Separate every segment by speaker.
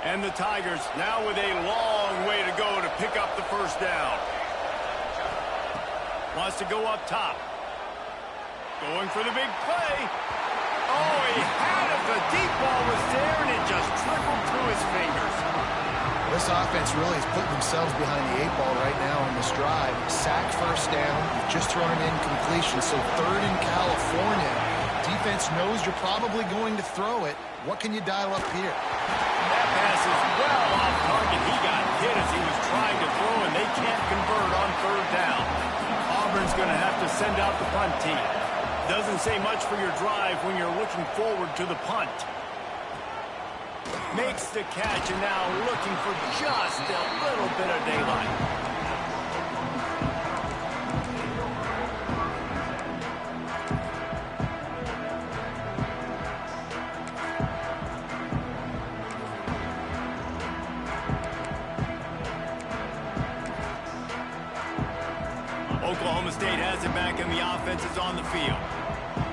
Speaker 1: And the Tigers now with a long way to go to pick up the first down. Wants to go up top. Going for the big play. Oh, he had it. The deep ball was there, and it just trickled through his fingers.
Speaker 2: This offense really is putting themselves behind the 8 ball right now in this drive. Sack first down. You've just thrown an incompletion, so 3rd in California. Defense knows you're probably going to throw it. What can you dial up here?
Speaker 1: That pass is well off target. He got hit as he was trying to throw, and they can't convert on 3rd down. Auburn's going to have to send out the punt team. Doesn't say much for your drive when you're looking forward to the punt. Makes the catch, and now looking for just a little bit of daylight. Oklahoma State has it back, and the offense is on the field.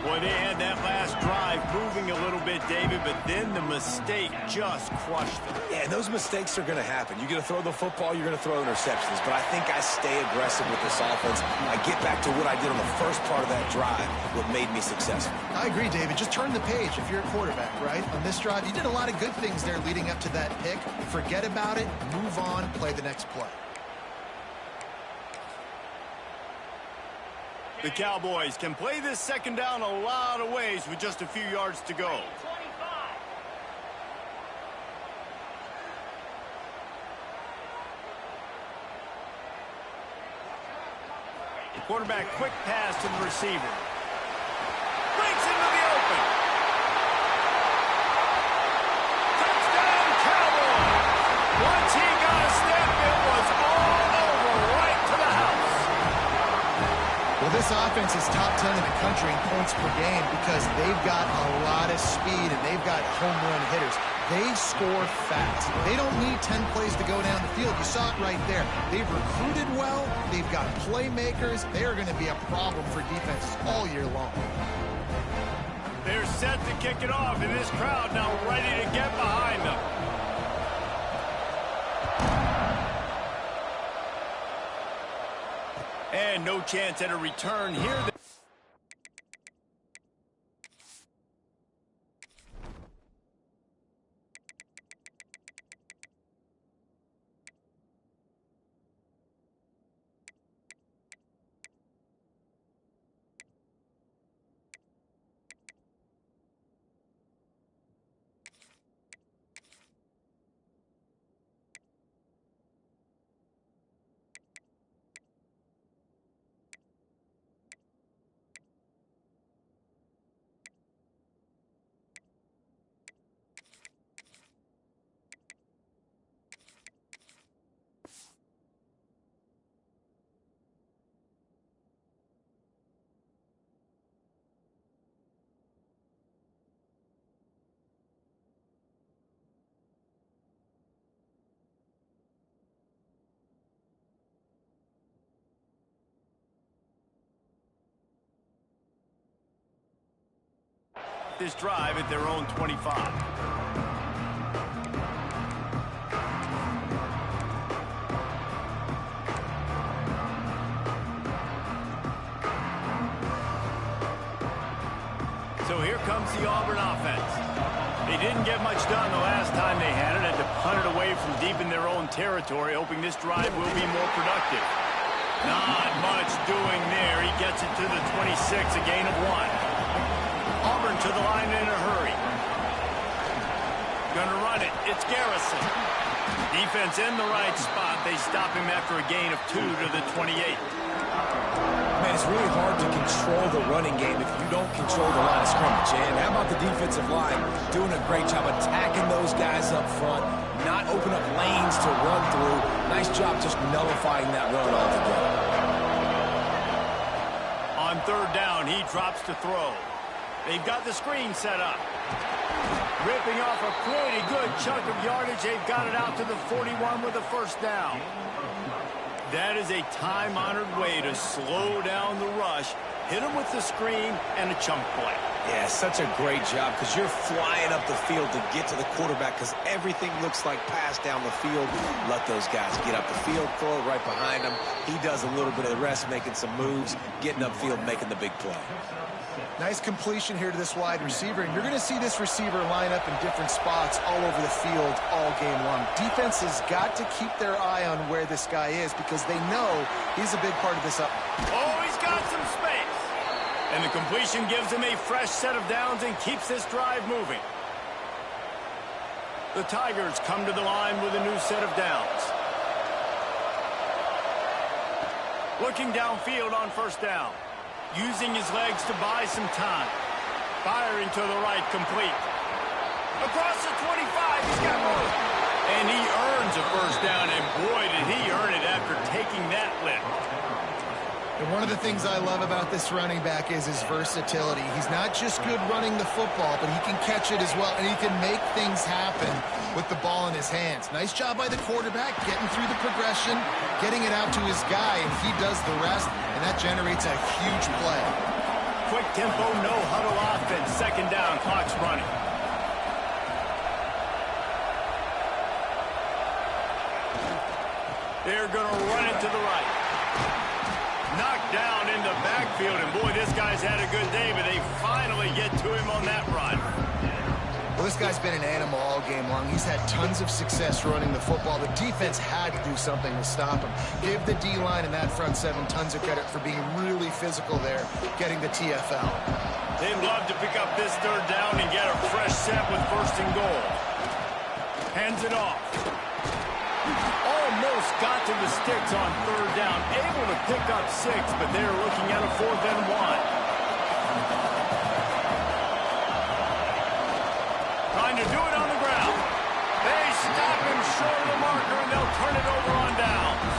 Speaker 1: Boy, they had that last drive moving a little bit, David, but then the mistake just crushed them.
Speaker 3: Yeah, and those mistakes are going to happen. You're going to throw the football, you're going to throw interceptions, but I think I stay aggressive with this offense. I get back to what I did on the first part of that drive, what made me successful.
Speaker 2: I agree, David. Just turn the page if you're a quarterback, right? On this drive, you did a lot of good things there leading up to that pick. Forget about it, move on, play the next play.
Speaker 1: The Cowboys can play this second down a lot of ways with just a few yards to go. The quarterback, quick pass to the receiver. Breaks into the open. Touchdown, Cowboys! Once he got a step, it was all over right to the house.
Speaker 2: Well, this offense is top 10 in the country in points per game because they've got a lot of speed and they've got home run hitters. They score fast. They don't need 10 plays to go down the field. You saw it right there. They've recruited well. They've got playmakers. They are going to be a problem for defenses all year long.
Speaker 1: They're set to kick it off, and this crowd now ready to get behind them. And no chance at a return here. This drive at their own 25. So here comes the Auburn offense. They didn't get much done the last time they had it. Had to punt it away from deep in their own territory, hoping this drive will be more productive. Not much doing there. He gets it to the 26, a gain of 1. Auburn to the line in a hurry. Gonna run it. It's Garrison. Defense in the right spot. They stop him after a gain of 2 to the 28.
Speaker 3: Man, it's really hard to control the running game if you don't control the line of scrimmage. And how about the defensive line doing a great job attacking those guys up front, not open up lanes to run through. Nice job just nullifying that run altogether.
Speaker 1: On 3rd down, he drops to throw. They've got the screen set up. Ripping off a pretty good chunk of yardage. They've got it out to the 41 with a first down. That is a time-honored way to slow down the rush, hit them with the screen, and a chunk play.
Speaker 3: Yeah, such a great job because you're flying up the field to get to the quarterback because everything looks like pass down the field. Let those guys get up the field, throw it right behind him. He does a little bit of the rest, making some moves, getting upfield, making the big play.
Speaker 2: Nice completion here to this wide receiver, and you're going to see this receiver line up in different spots all over the field all game long. Defense has got to keep their eye on where this guy is because they know he's a big part of this up.
Speaker 1: Oh, he's got some space. And the completion gives him a fresh set of downs and keeps this drive moving. The Tigers come to the line with a new set of downs. Looking downfield on first down. Using his legs to buy some time. Firing to the right, complete. Across the 25, he's got room. And he earns a first down, and boy, did he earn it after taking that lift.
Speaker 2: And one of the things I love about this running back is his versatility. He's not just good running the football, but he can catch it as well, and he can make things happen with the ball in his hands. Nice job by the quarterback, getting through the progression, getting it out to his guy, and he does the rest, and that generates a huge play.
Speaker 1: Quick tempo, no huddle offense. Second down, clock's running. They're going to run it to the right. Knocked down in the backfield, and boy, this guy's had a good day, but they finally get to him on that run.
Speaker 2: Well, this guy's been an animal all game long. He's had tons of success running the football. The defense had to do something to stop him. Give the D-line and that front seven tons of credit for being really physical there, getting the TFL.
Speaker 1: They'd love to pick up this third down and get a fresh set with first and goal. Hands it off. Almost got to the sticks on third down. Able to pick up 6, but they're looking at a 4th and 1. Trying to do it on the ground. They stop him short of the marker, and they'll turn it over on downs.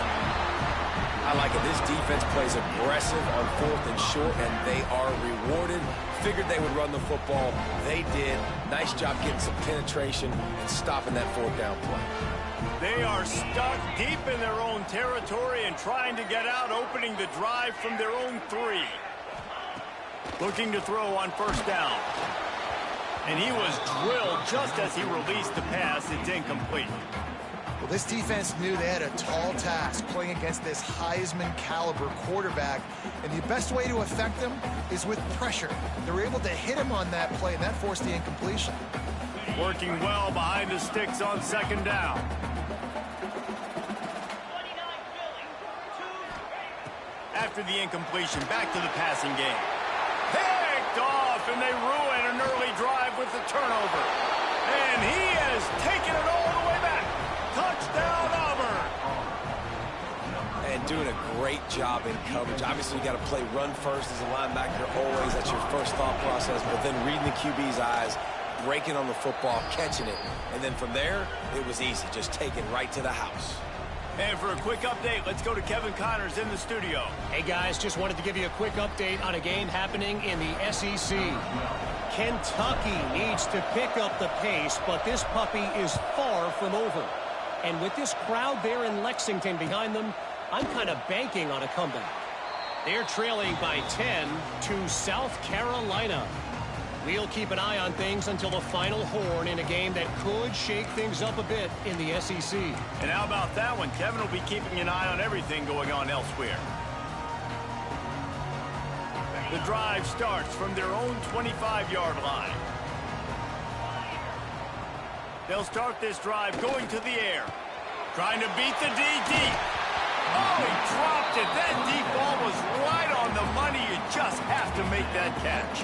Speaker 3: I like it. This defense plays aggressive on 4th and short, and they are rewarded. Figured they would run the football. They did. Nice job getting some penetration and stopping that 4th down play.
Speaker 1: They are stuck deep in their own territory and trying to get out, opening the drive from their own 3. Looking to throw on first down. And he was drilled just as he released the pass. It's incomplete.
Speaker 2: Well, this defense knew they had a tall task playing against this Heisman caliber quarterback, and the best way to affect him is with pressure. They were able to hit him on that play, and that forced the incompletion.
Speaker 1: Working well behind the sticks on second down. After the incompletion, back to the passing game. Picked off, and they ruin an early drive with the turnover. And he has taken it all the way back. Touchdown, Auburn.
Speaker 3: And doing a great job in coverage. Obviously, you got to play run first as a linebacker always. That's your first thought process. But then reading the QB's eyes, breaking on the football, catching it. And then from there, it was easy. Just take it right to the house.
Speaker 1: And for a quick update, let's go to Kevin Connors in the studio.
Speaker 4: Hey, guys, just wanted to give you a quick update on a game happening in the SEC. Kentucky needs to pick up the pace, but this puppy is far from over. And with this crowd there in Lexington behind them, I'm kind of banking on a comeback. They're trailing by 10 to South Carolina. We'll keep an eye on things until the final horn in a game that could shake things up a bit in the SEC.
Speaker 1: And how about that one? Kevin will be keeping an eye on everything going on elsewhere. The drive starts from their own 25-yard line. They'll start this drive going to the air. Trying to beat the D deep. Oh, he dropped it. That deep ball was right on the money. You just have to make that catch.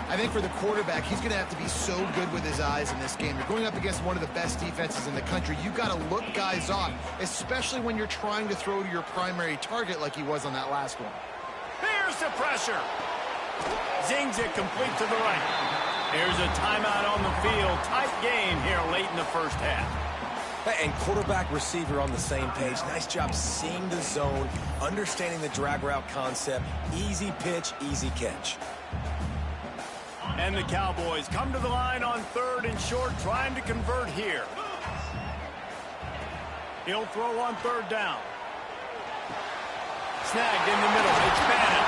Speaker 2: I think for the quarterback, he's going to have to be so good with his eyes in this game. You're going up against one of the best defenses in the country. You've got to look guys off, especially when you're trying to throw to your primary target like he was on that last one.
Speaker 1: Here's the pressure. Zings it complete to the right. There's a timeout on the field. Tight game here late in the first half.
Speaker 3: And quarterback receiver on the same page. Nice job seeing the zone, understanding the drag route concept. Easy pitch, easy catch.
Speaker 1: And the Cowboys come to the line on third and short, trying to convert here. He'll throw on third down. Snagged in the middle. It's Bannon.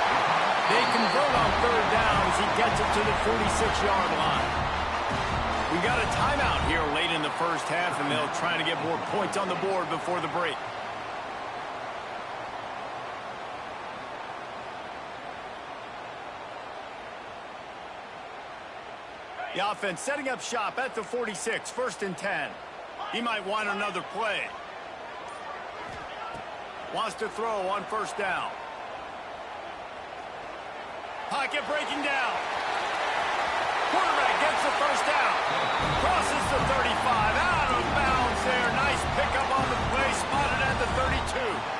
Speaker 1: They convert on third down as he gets it to the 46-yard line. We got a timeout here late in the first half, and they'll try to get more points on the board before the break. The offense setting up shop at the 46, 1st and 10. He might want another play. Wants to throw on 1st down. Pocket breaking down. Quarterback gets the 1st down. Crosses the 35. Out of bounds there. Nice pickup on the play. Spotted at the 32.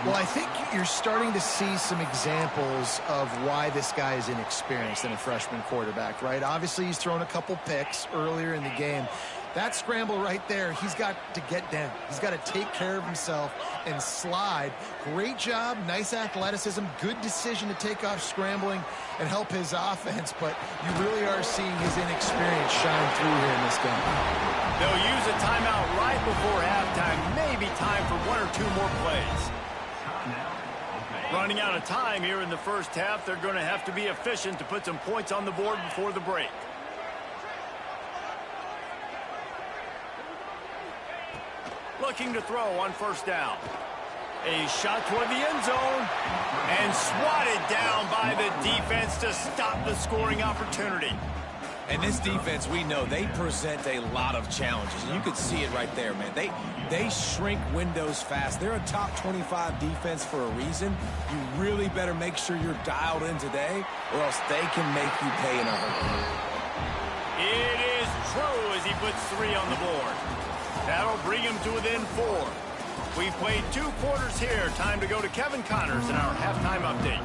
Speaker 2: Well, I think you're starting to see some examples of why this guy is inexperienced in a freshman quarterback, right? Obviously, he's thrown a couple picks earlier in the game. That scramble right there, he's got to get down. He's got to take care of himself and slide. Great job, nice athleticism, good decision to take off scrambling and help his offense, but you really are seeing his inexperience shine through here in this game.
Speaker 1: They'll use a timeout right before halftime. Maybe time for 1 or 2 more plays. Running out of time here in the first half. They're going to have to be efficient to put some points on the board before the break. Looking to throw on 1st down. A shot toward the end zone. And swatted down by the defense to stop the scoring opportunity.
Speaker 3: And this defense, we know, they present a lot of challenges. And you could see it right there, man. They shrink windows fast. They're a top 25 defense for a reason. You really better make sure you're dialed in today, or else they can make you pay in a hurry.
Speaker 1: It is true as he puts 3 on the board. That'll bring him to within 4. We've played 2 quarters here. Time to go to Kevin Connors in our halftime update.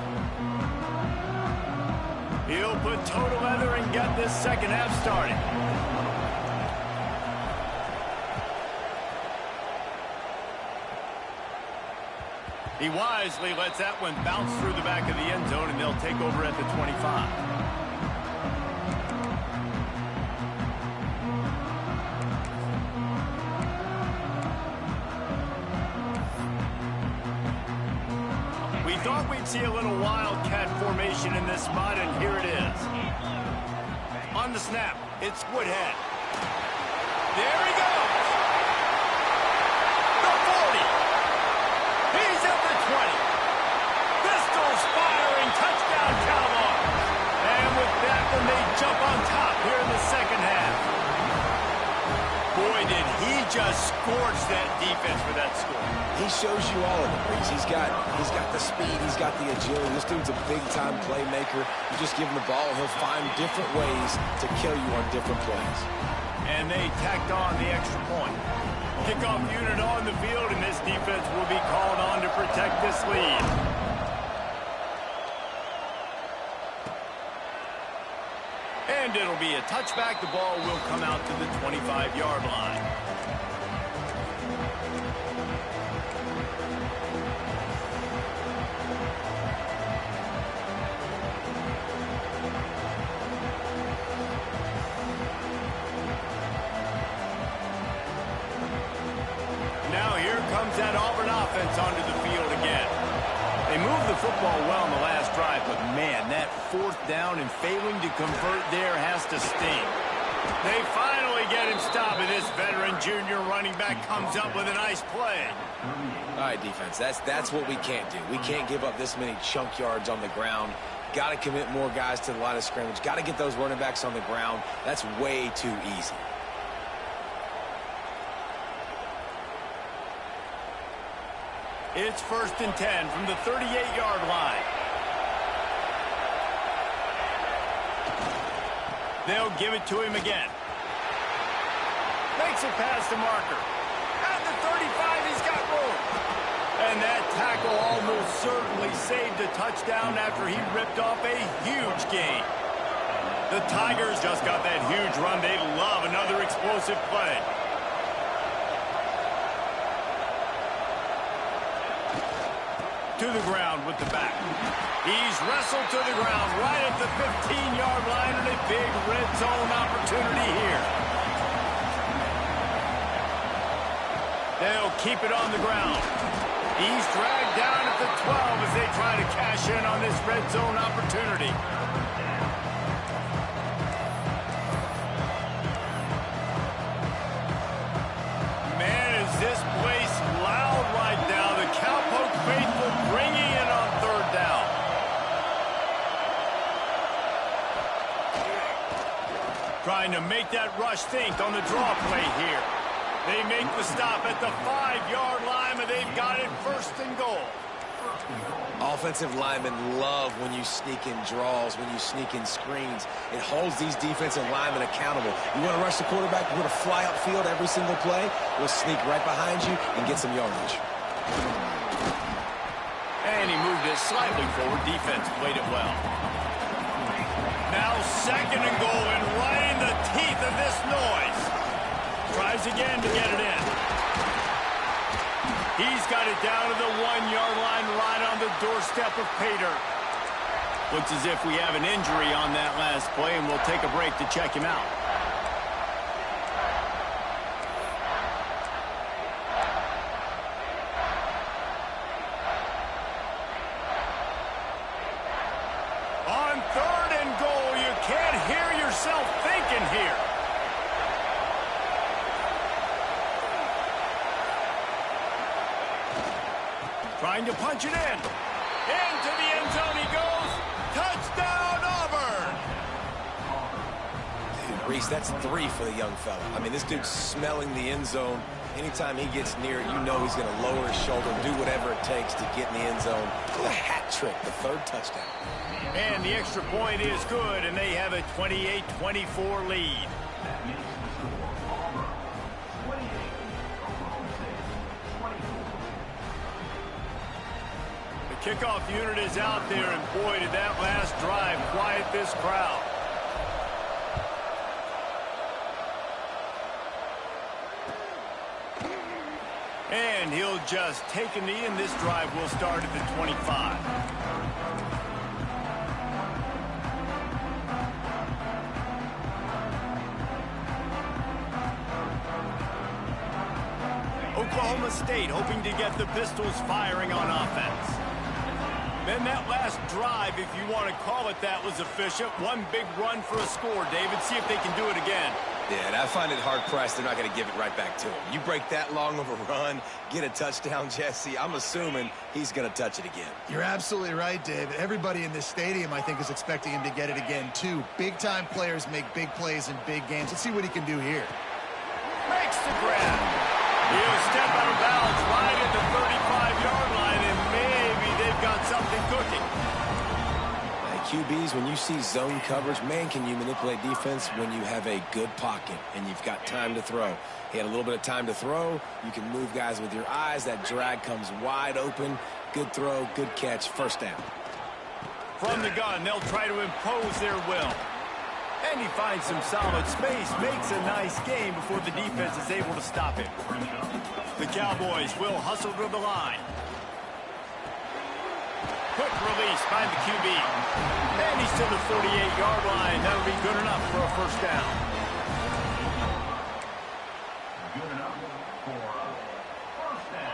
Speaker 1: He'll put toe to leather and get this second half started. He wisely lets that one bounce through the back of the end zone, and they'll take over at the 25. Thought we'd see a little wildcat formation in this spot, and here it is. On the snap, it's Woodhead. There he goes. The 40. He's at the 20. Pistols firing, touchdown Cowboys. And with that one, they jump on top here in the second half. Boy, did he just scorch that defense for that score.
Speaker 3: He shows you all of it, Breeze. He's got the speed, he's got the agility. This dude's a big-time playmaker. You just give him the ball, he'll find different ways to kill you on different plays.
Speaker 1: And they tacked on the extra point. Kickoff unit on the field, and this defense will be called on to protect this lead. And it'll be a touchback. The ball will come out to the 25-yard line. Now here comes that Auburn offense onto the field again. They moved the football well in the last drive, but man, that 4th down and failing to convert there has to sting. They finally get him stopped, and this veteran junior running back comes up with a nice play.
Speaker 3: All right, defense, that's what we can't do. We can't give up this many chunk yards on the ground. Got to commit more guys to the line of scrimmage. Got to get those running backs on the ground. That's way too easy.
Speaker 1: It's 1st and 10 from the 38-yard line. They'll give it to him again. Makes it past the marker. At the 35, he's got room. And that tackle almost certainly saved a touchdown after he ripped off a huge gain. The Tigers just got that huge run. They love another explosive play. To the ground with the back. He's wrestled to the ground right at the 15-yard line, and a big red zone opportunity here. They'll keep it on the ground. He's dragged down at the 12 as they try to cash in on this red zone opportunity. Man, is this place loud right now. The Cowpoke faithful bringing it on third down. Trying to make that rush think on the draw play here. They make the stop at the 5-yard line, and they've got it first and goal.
Speaker 3: Offensive linemen love when you sneak in draws, when you sneak in screens. It holds these defensive linemen accountable. You want to rush the quarterback, you want to fly upfield every single play, we'll sneak right behind you and get some yardage.
Speaker 1: And he moved it slightly forward. Defense played it well. Now second and goal, and right in the teeth of this noise. Tries again to get it in. He's got it down to the 1-yard line right on the doorstep of Pater. Looks as if we have an injury on that last play, and we'll take a break to check him out. On third and goal, you can't hear yourself thinking here. Trying to punch it in. Into the end zone he goes. Touchdown, Auburn!
Speaker 3: Dude, Reese, that's 3 for the young fella. I mean, this dude's smelling the end zone. Anytime he gets near it, you know he's going to lower his shoulder, do whatever it takes to get in the end zone. The hat trick, the 3rd touchdown.
Speaker 1: And the extra point is good, and they have a 28-24 lead. Kickoff unit is out there, and boy, did that last drive quiet this crowd. And he'll just take a knee, and this drive will start at the 25. Oklahoma State hoping to get the Pistols firing on offense. Then that last drive, if you want to call it that, was efficient. One big run for a score, David. See if they can do it again.
Speaker 3: Yeah, and I find it hard-pressed they're not going to give it right back to him. You break that long of a run, get a touchdown, Jesse, I'm assuming he's going to touch it again.
Speaker 2: You're absolutely right, David. Everybody in this stadium, I think, is expecting him to get it again, too. Big-time players make big plays in big games. Let's see what he can do here.
Speaker 1: Makes the grab. He'll step out of bounds right at the 35-yard line, and maybe they've got something cooking.
Speaker 3: QBs, when you see zone coverage, man, can you manipulate defense when you have a good pocket and you've got time to throw. He had a little bit of time to throw. You can move guys with your eyes. That drag comes wide open. Good throw, good catch, first down.
Speaker 1: From the gun, they'll try to impose their will. And he finds some solid space, makes a nice game before the defense is able to stop him. The Cowboys will hustle to the line. Quick release by the QB. And he's to the 48-yard line. That'll be good enough for a first down.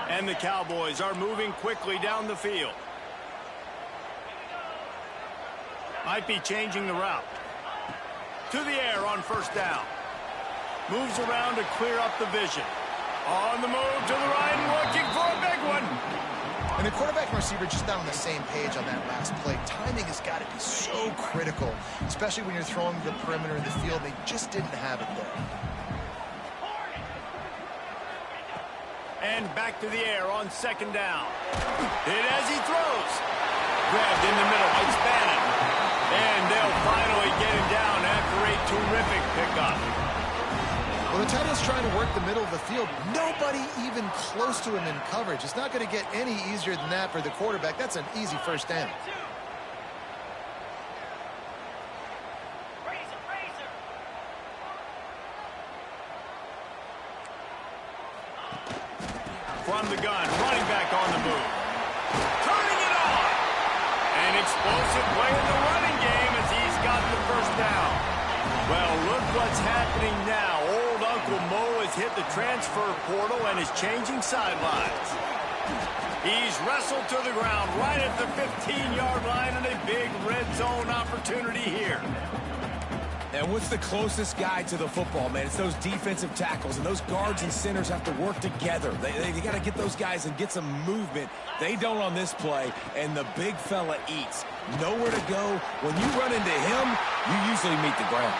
Speaker 1: And the Cowboys are moving quickly down the field. Might be changing the route. To the air on first down. Moves around to clear up the vision. On the move to the right, looking for a big one.
Speaker 2: And the quarterback and receiver just not on the same page on that last play. Timing has got to be so critical, especially when you're throwing the perimeter in the field. They just didn't have it there.
Speaker 1: And back to the air on second down. Hit as he throws. Grabbed in the middle. It's Bannon. And they'll finally get him down after a terrific pickup.
Speaker 2: Well, the tight end's trying to work the middle of the field. Nobody even close to him in coverage. It's not going to get any easier than that for the quarterback. That's an easy first down.
Speaker 1: From the gun, running back on the move. Turning it on. An explosive play in the running game as he's got the first down. Well, look what's happening now. Old Uncle Mo has hit the transfer portal and is changing sidelines. He's wrestled to the ground right at the 15-yard line, and a big red zone opportunity here.
Speaker 3: And what's the closest guy to the football, man? It's those defensive tackles, and those guards and centers have to work together. They got to get those guys and get some movement. They don't on this play, and the big fella eats. Nowhere to go. When you run into him, you usually meet the ground.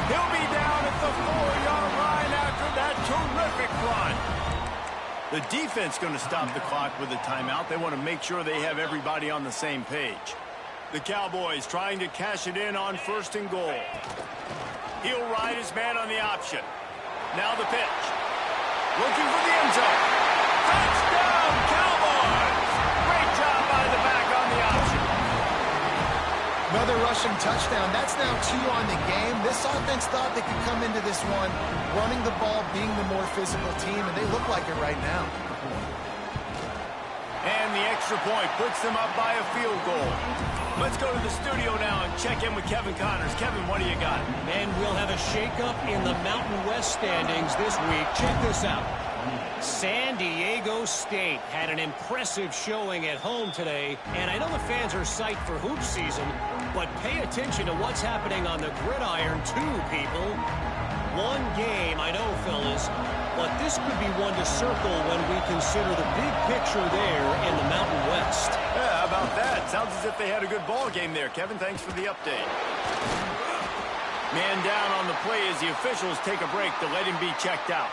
Speaker 1: He'll be down at the 4-yard line after that terrific run. The defense going to stop the clock with a timeout. They want to make sure they have everybody on the same page. The Cowboys trying to cash it in on 1st and goal. He'll ride his man on the option. Now the pitch. Looking for the end zone. Touchdown, Cowboys! Great job by the back on the option.
Speaker 2: Another rushing touchdown. That's now 2 on the game. This offense thought they could come into this one running the ball, being the more physical team, and they look like it right now.
Speaker 1: And the extra point puts them up by a field goal. Let's go to the studio now and check in with Kevin Connors. Kevin, what do you got?
Speaker 4: And we'll have a shakeup in the Mountain West standings this week. Check this out. San Diego State had an impressive showing at home today, and I know the fans are psyched for hoop season, but pay attention to what's happening on the gridiron too, people. One game, I know, fellas, but this could be one to circle when we consider the big picture there in the Mountain West.
Speaker 1: Yeah, how about that? Sounds as if they had a good ball game there. Kevin, thanks for the update. Man down on the play as the officials take a break to let him be checked out.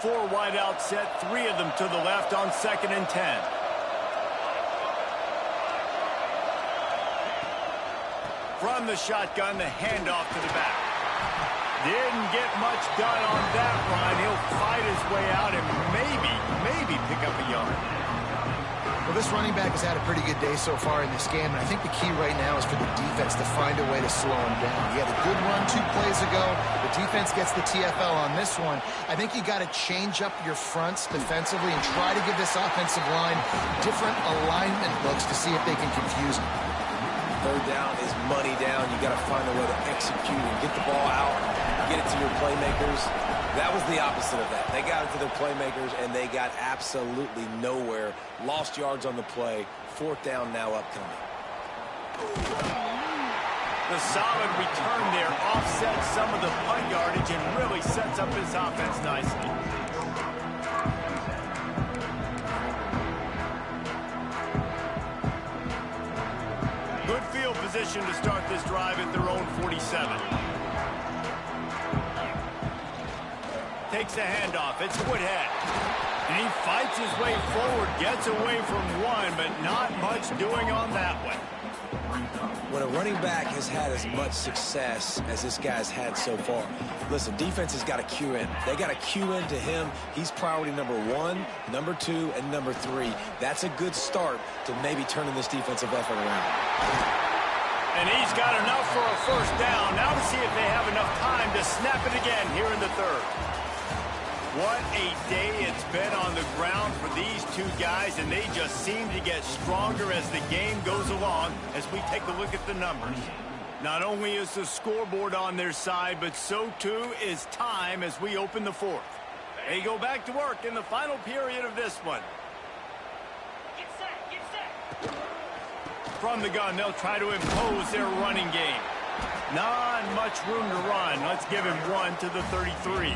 Speaker 1: Four wide out set, 3 of them to the left on 2nd and 10. From the shotgun, the handoff to the back. Didn't get much done on that run. He'll fight his way out and maybe pick up a yard.
Speaker 2: Well, this running back has had a pretty good day so far in this game, and I think the key right now is for the defense to find a way to slow him down. He had a good run 2 plays ago. The defense gets the TFL on this one. I think you got to change up your fronts defensively and try to give this offensive line different alignment looks to see if they can confuse him.
Speaker 3: 3rd down is money down. You got to find a way to execute and get the ball out, get it to your playmakers. That was the opposite of that. They got it to their playmakers, and they got absolutely nowhere. Lost yards on the play. 4th down now upcoming.
Speaker 1: The solid return there offsets some of the punt yardage and really sets up this offense nicely. Good field position to start this drive at their own 47. Takes a handoff. It's Woodhead. And he fights his way forward, gets away from one, but not much doing on that one.
Speaker 3: When a running back has had as much success as this guy's had so far, listen, defense has got to cue in. They got to cue in to him. He's priority number 1, number 2, and number 3. That's a good start to maybe turning this defensive effort around.
Speaker 1: And he's got enough for a 1st down. Now to see if they have enough time to snap it again here in the 3rd. What a day it's been on the ground for these 2 guys, and they just seem to get stronger as the game goes along as we take a look at the numbers. Not only is the scoreboard on their side, but so too is time as we open the 4th. They go back to work in the final period of this one.
Speaker 5: Get set.
Speaker 1: From the gun, they'll try to impose their running game. Not much room to run. Let's give him 1 to the 33.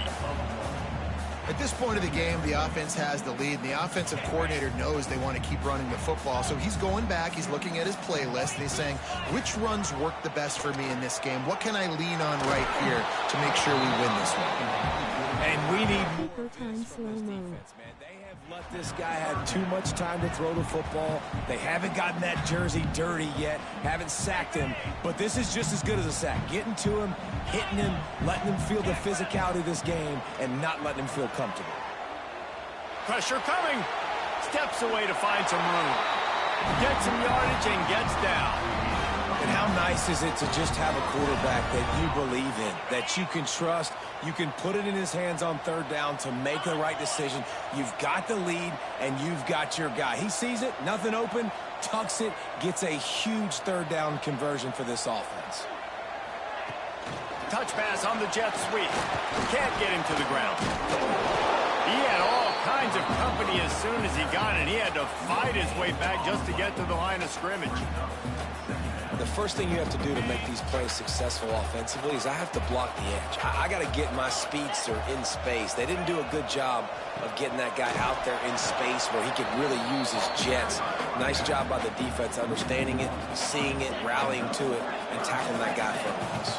Speaker 2: At this point of the game, the offense has the lead, and the offensive coordinator knows they want to keep running the football. So he's going back, he's looking at his playlist, and he's saying, which runs work the best for me in this game? What can I lean on right here to make sure we win this one?
Speaker 3: And we need more of this from this defense, man. They have let this guy have too much time to throw the football. They haven't gotten that jersey dirty yet, haven't sacked him, but this is just as good as a sack. Getting to him, hitting him, letting him feel the physicality of this game, and not letting him feel comfortable.
Speaker 1: Pressure coming. Steps away to find some room. Gets some yardage and gets down.
Speaker 3: And how nice is it to just have a quarterback that you believe in, that you can trust, you can put it in his hands on third down to make the right decision. You've got the lead, and you've got your guy. He sees it, nothing open, tucks it, gets a huge third down conversion for this offense.
Speaker 1: Touch pass on the jet sweep. Can't get him to the ground. He had all kinds of company as soon as he got it. He had to fight his way back just to get to the line of scrimmage.
Speaker 3: The first thing you have to do to make these plays successful offensively is I have to block the edge. I got to get my speedster in space. They didn't do a good job of getting that guy out there in space where he could really use his jets. Nice job by the defense understanding it, seeing it, rallying to it, and tackling that guy for a loss.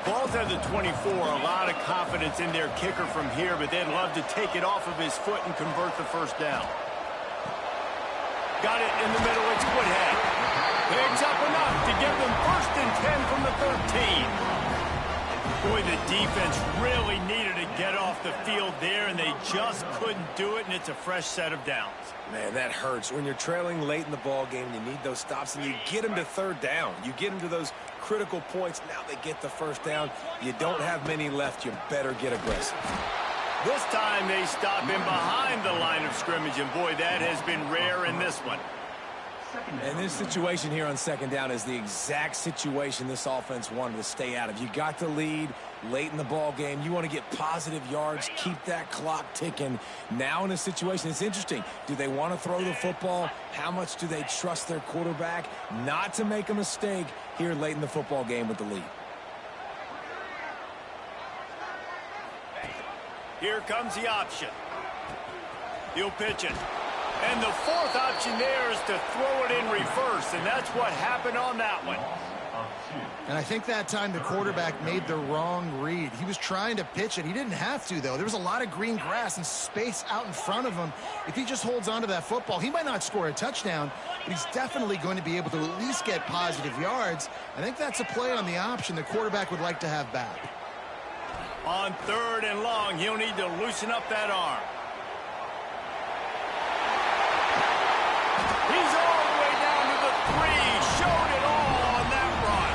Speaker 1: Ball's at the 24, a lot of confidence in their kicker from here, but they'd love to take it off of his foot and convert the first down. Got it in the middle, it's Woodhead. Picks up enough to give them 1st and 10 from the 13. Boy, the defense really needed to get off the field there, and they just couldn't do it, and it's a fresh set of downs.
Speaker 3: Man, that hurts. When you're trailing late in the ball game, you need those stops, and you get them to third down. You get them to those critical points. Now they get the first down. You don't have many left. You better get aggressive.
Speaker 1: This time they stop him behind the line of scrimmage, and boy, that has been rare in this one.
Speaker 3: And this situation here on second down is the exact situation this offense wanted to stay out of. You got the lead late in the ball game. You want to get positive yards, keep that clock ticking. Now in a situation, it's interesting. Do they want to throw the football? How much do they trust their quarterback not to make a mistake here late in the football game with the lead?
Speaker 1: Here comes the option. He'll pitch it. And the 4th option there is to throw it in reverse, and that's what happened on that one.
Speaker 2: And I think that time the quarterback made the wrong read. He was trying to pitch it. He didn't have to, though. There was a lot of green grass and space out in front of him. If he just holds on to that football, he might not score a touchdown, but he's definitely going to be able to at least get positive yards. I think that's a play on the option the quarterback would like to have back.
Speaker 1: On 3rd and long, he'll need to loosen up that arm. He's all the way down to the 3. Showed it all on that run.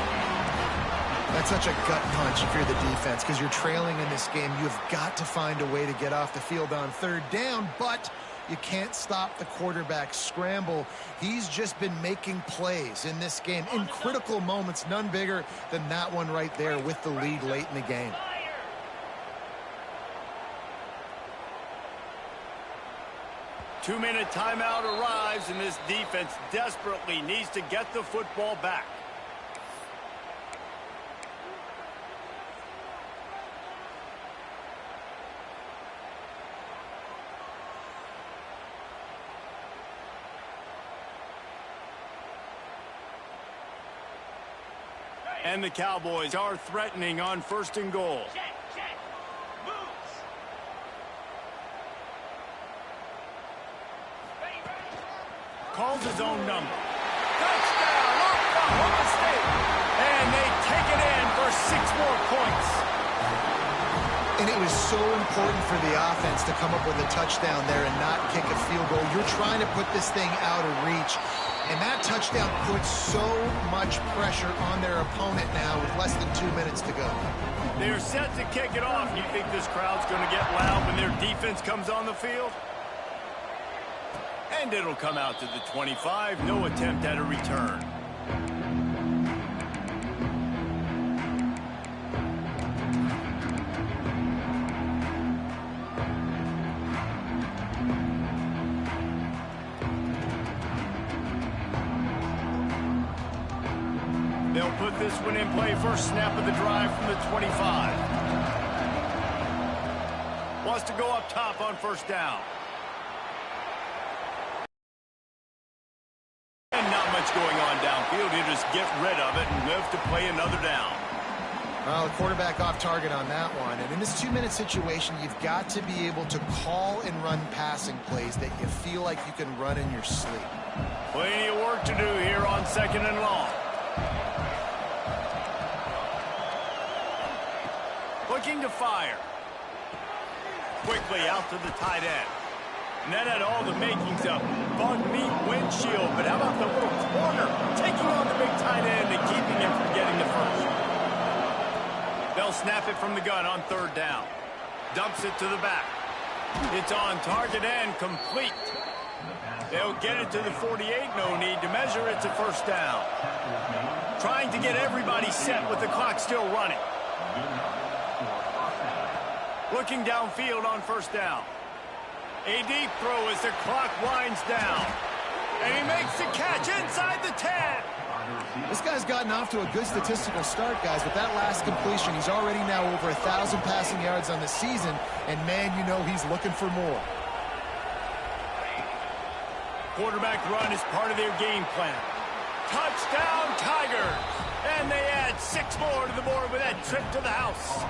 Speaker 2: That's such a gut punch if you're the defense, because you're trailing in this game. You've got to find a way to get off the field on 3rd down, but you can't stop the quarterback's scramble. He's just been making plays in this game in critical moments, none bigger than that one right there with the lead late in the game.
Speaker 1: Two-minute timeout arrives, and this defense desperately needs to get the football back. And the Cowboys are threatening on 1st and goal. Calls his own number. Touchdown! Oklahoma State! And they take it in for 6 more points.
Speaker 2: And it was so important for the offense to come up with a touchdown there and not kick a field goal. You're trying to put this thing out of reach. And that touchdown puts so much pressure on their opponent now with less than 2 minutes to go.
Speaker 1: They're set to kick it off. You think this crowd's going to get loud when their defense comes on the field? And it'll come out to the 25. No attempt at a return. They'll put this one in play. First snap of the drive from the 25. Wants to go up top on 1st down. Going on downfield, he'll just get rid of it and live to play another down.
Speaker 2: Well, the quarterback off target on that one. And in this 2-minute situation, you've got to be able to call and run passing plays that you feel like you can run in your sleep.
Speaker 1: Plenty of work to do here on 2nd and long. Looking to fire. Quickly out to the tight end. And that had all the makings of bug meat windshield. But how about the little corner taking on the big tight end and keeping him from getting the first? They'll snap it from the gun on third down. Dumps it to the back. It's on target and complete. They'll get it to the 48. No need to measure. It's a first down. Trying to get everybody set with the clock still running. Looking downfield on first down. A deep throw as the clock winds down. And he makes the catch inside the 10.
Speaker 2: This guy's gotten off to a good statistical start, guys. With that last completion, he's already now over 1,000 passing yards on the season. And, man, you know he's looking for more.
Speaker 1: Quarterback run is part of their game plan. Touchdown, Tigers! And they add 6 more to the board with that trip to the house.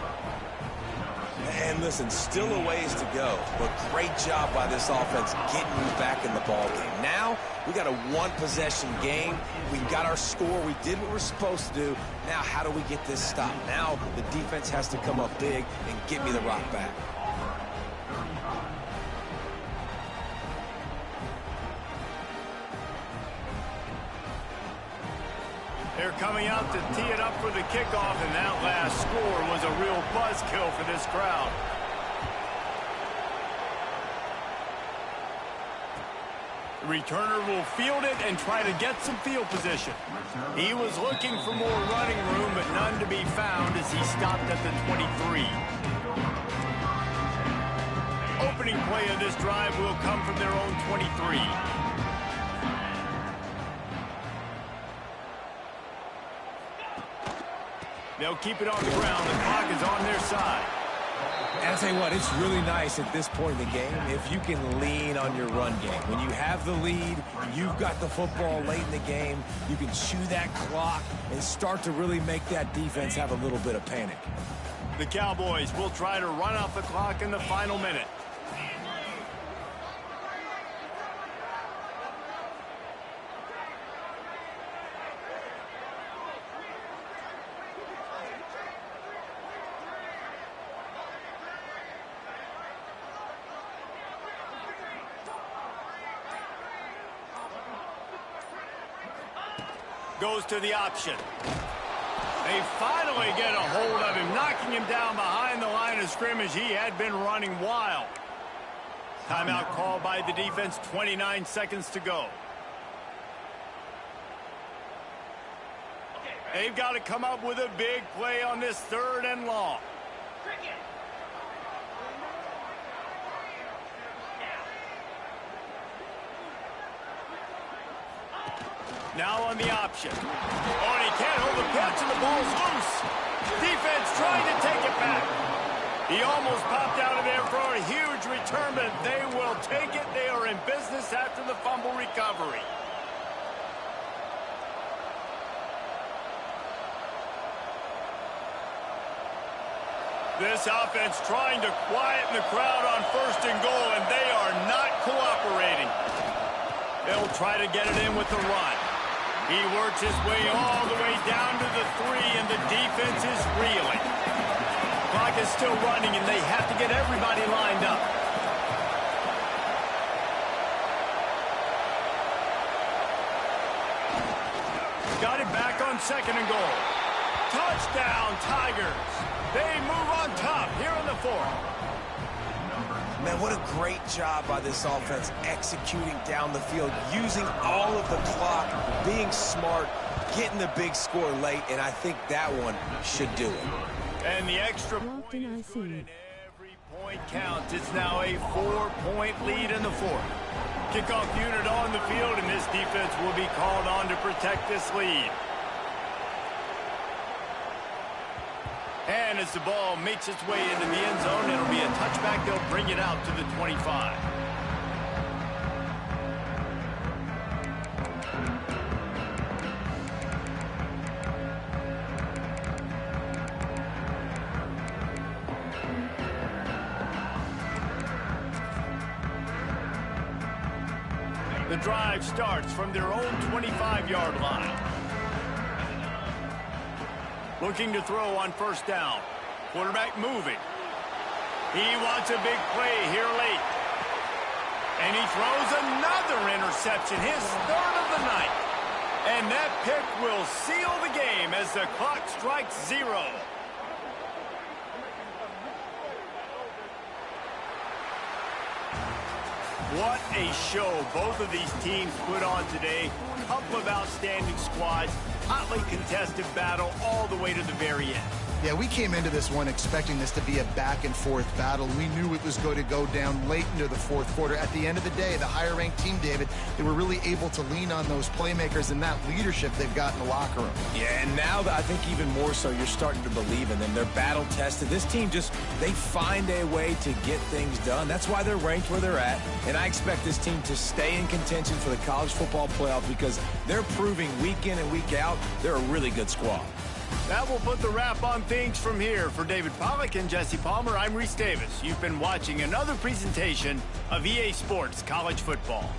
Speaker 3: And listen, still a ways to go, but great job by this offense getting you back in the ball game. Now, we got a one-possession game. We got our score. We did what we're supposed to do. Now, how do we get this stopped? Now, the defense has to come up big and get me the rock back.
Speaker 1: They're coming out to tee it up for the kickoff, and that last score was a real buzzkill for this crowd. The returner will field it and try to get some field position. He was looking for more running room, but none to be found as he stopped at the 23. Opening play of this drive will come from their own 23. They'll keep it on the ground. The clock is on their side.
Speaker 3: And I'll tell you what, it's really nice at this point in the game if you can lean on your run game. When you have the lead, you've got the football late in the game, you can chew that clock and start to really make that defense have a little bit of panic.
Speaker 1: The Cowboys will try to run out the clock in the final minute. Goes to the option. They finally get a hold of him, knocking him down behind the line of scrimmage. He had been running wild. Timeout called by the defense, 29 seconds to go. They've got to come up with a big play on this 3rd and long. Now on the option. Oh, and he can't hold the pitch, and the ball's loose. Defense trying to take it back. He almost popped out of there for a huge return, but they will take it. They are in business after the fumble recovery. This offense trying to quieten the crowd on 1st and goal, and they are not cooperating. They'll try to get it in with the run. He works his way all the way down to the 3, and the defense is reeling. The clock is still running, and they have to get everybody lined up. Got it back on 2nd and goal. Touchdown, Tigers. They move on top here in the 4th.
Speaker 3: Man, what a great job by this offense executing down the field, using all of the clock, being smart, getting the big score late, and I think that one should do it.
Speaker 1: And the extra point is good, and every point counts. It's now a 4-point lead in the 4th. Kickoff unit on the field, and this defense will be called on to protect this lead. And as the ball makes its way into the end zone, it'll be a touchback. They'll bring it out to the 25. The drive starts from their own 25-yard line. Looking to throw on 1st down. Quarterback moving. He wants a big play here late. And he throws another interception, his third of the night. And that pick will seal the game as the clock strikes 0. What a show both of these teams put on today. A couple of outstanding squads, hotly contested battle all the way to the very end.
Speaker 2: Yeah, we came into this one expecting this to be a back-and-forth battle. We knew it was going to go down late into the fourth quarter. At the end of the day, the higher-ranked team, David, they were really able to lean on those playmakers and that leadership they've got in the locker room.
Speaker 3: Yeah, and now I think even more so, you're starting to believe in them. They're battle-tested. This team they find a way to get things done. That's why they're ranked where they're at. And I expect this team to stay in contention for the college football playoff because they're proving week in and week out they're a really good squad.
Speaker 1: That will put the wrap on things from here. For David Pollack and Jesse Palmer, I'm Reese Davis. You've been watching another presentation of EA Sports College Football.